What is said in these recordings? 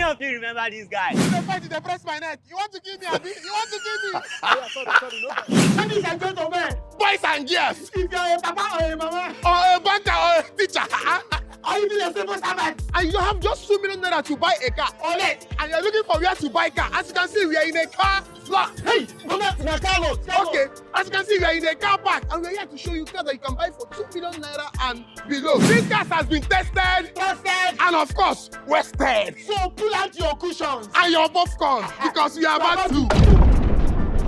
of you remember this guy? They press my neck. You want to give me, Abi? You want to give me? Sorry, no. Ladies and gentlemen, boys and girls, if you're a papa or a mama, or a banker or a teacher, or even a civil servant, and you have just 2 million naira to buy a car, and you're looking for where to buy a car, as you can see, we are in a car lot. Hey, mama, in a car lot. Okay, as you can see, we are in a car park, and we're here to show you cars that you can buy for 2 million naira and below. This car has been tested, and of course, wasted. So pull out your cushions and your popcorn because we are about to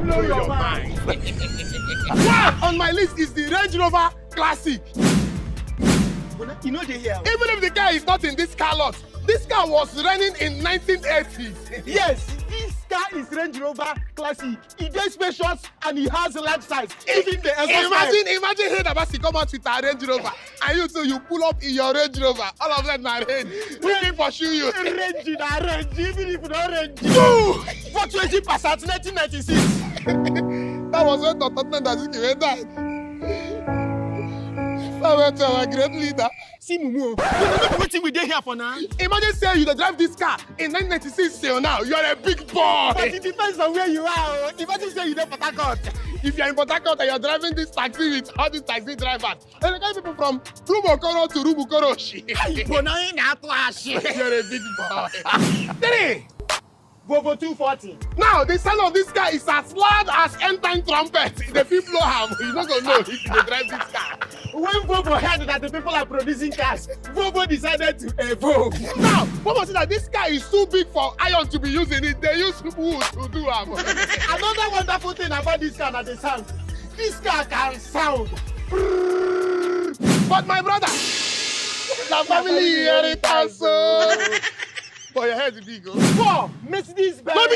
blow your mind. One on my list is the Range Rover Classic. You know they here. Even if the car is not in this car lot, this car was running in 1980s. Yes, this car is Range Rover Classic. It is spacious and it has a large size. Even the imagine here Abasi come out with a Range Rover and you too, you pull up in your Range Rover. All of them are range. We can pursue you. Range in a range, even if you don't range. Boo! 420 Passat 1996. That was when Dr. Dazuki went down. To our great leader. See Mumu. What we here for now? Imagine saying you drive this car in 1996 till now. You are a big boy. But it depends on where you are. Imagine saying you're in Port Harcourt. If you're in Port Harcourt and you're driving this taxi with all these taxi drivers, and the kind of people from Rubokoro to Rubukoroshi. You're a big boy. 3. Volvo 240. Now, the sound of this car is as loud as end-time trumpet. The people blow ham. You're not going to know if you drive this car. When Volvo heard that the people are producing cars, Volvo decided to evolve. Now, Volvo said that this car is too big for iron to be used in it. They use wood to do ham. Another wonderful thing about this car is the sound. This car can sound. But my brother, the family inheritance. For your head is big. 4. Mercedes-Benz. No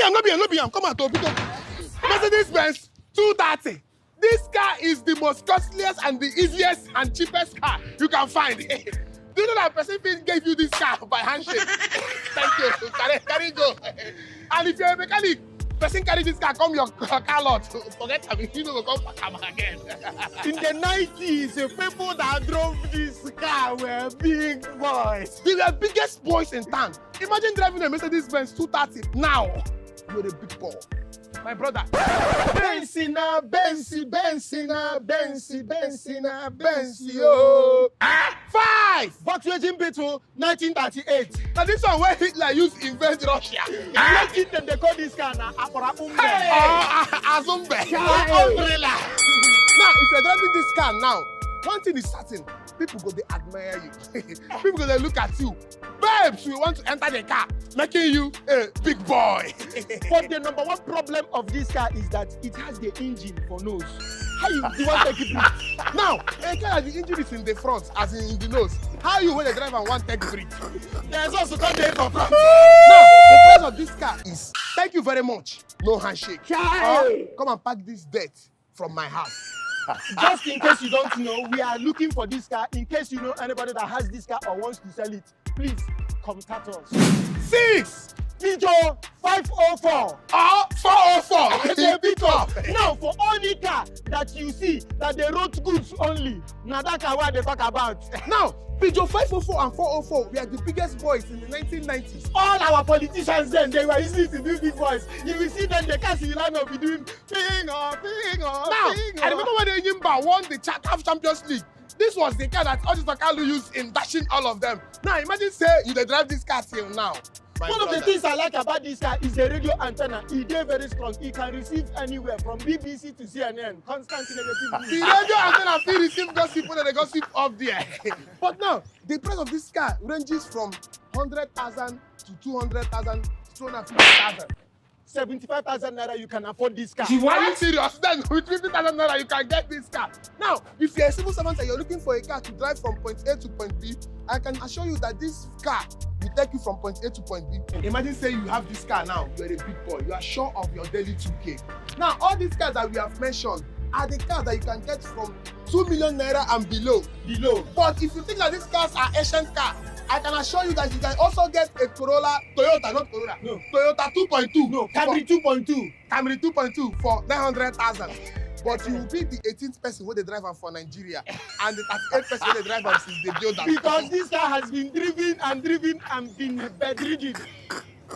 be am. Come on, Toby. Mercedes-Benz 230. This car is the most costliest and the easiest and cheapest car you can find. Do you know that person gave you this car by handshake? Thank you. Carry go. And if you're a mechanic, person carry this car, come your car lot. Forget him, you know, come back again. In the 90s, the people that drove this car were big boys. They were biggest boys in town. Imagine driving a Mercedes-Benz 230 now. You're a big boy. My brother. Benzina, oh. 5. Volkswagen Beetle 1938. Now this one where Hitler used to invade Russia. Let it them they call this car now Apora Umbe. Azumbe. Umbrella. Now if you're driving this car now, one thing is certain, people go they admire you. People go they look at you. Babes, we want to enter the car, making you a big boy. But the number one problem of this car is that it has the engine for nose. How you want to take it? Now, a car the engine is in the front, as in the nose. How you when the driver want to take breath? There's also come there for front. Now, the price of this car is, thank you very much, no handshake. Come and pack this debt from my house. Just in case you don't know, we are looking for this car. In case you know anybody that has this car or wants to sell it, please contact us. 6. Peugeot 504 or 404. They pick up. Now, for only car that you see that they wrote goods only, now that car what they talk about. Now, Peugeot 504 and 404 were the biggest boys in the 1990s. All our politicians then, they were easy to do big boys. You will see them, the cars will line up be doing Now, I remember when the Yimba won the CAF Champions League. This was the car that Audis Okalu used in dashing all of them. Now, imagine say you drive this car till now. One of the things I like about this car is the radio antenna. It is very strong. It can receive anywhere from BBC to CNN. Constant negativity. The radio antenna will receive gossip when they gossip up there. But now, the price of this car ranges from 100,000 to 200,000 to 250,000. 75,000 naira, you can afford this car. Are you serious? Then with 50,000 naira, you can get this car. Now, if you're a civil servant and you're looking for a car to drive from point A to point B, I can assure you that this car will take you from point A to point B. Imagine saying you have this car now, you're a big boy, you are sure of your daily 2K. Now, all these cars that we have mentioned are the cars that you can get from 2 million naira and below. But if you think that these cars are ancient cars, I can assure you that you can also get a Toyota 2.2. No, Camry 2.2. Camry 2.2 for 900,000. But you will be the 18th person who they drive for Nigeria and the 38th person who they drive since they built that. Because this car has been driven and been bedridden.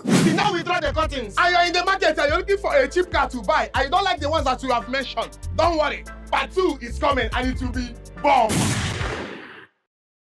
See, now we draw the curtains. And you're in the market and you're looking for a cheap car to buy, and you don't like the ones that you have mentioned. Don't worry. Part 2 is coming and it will be bomb.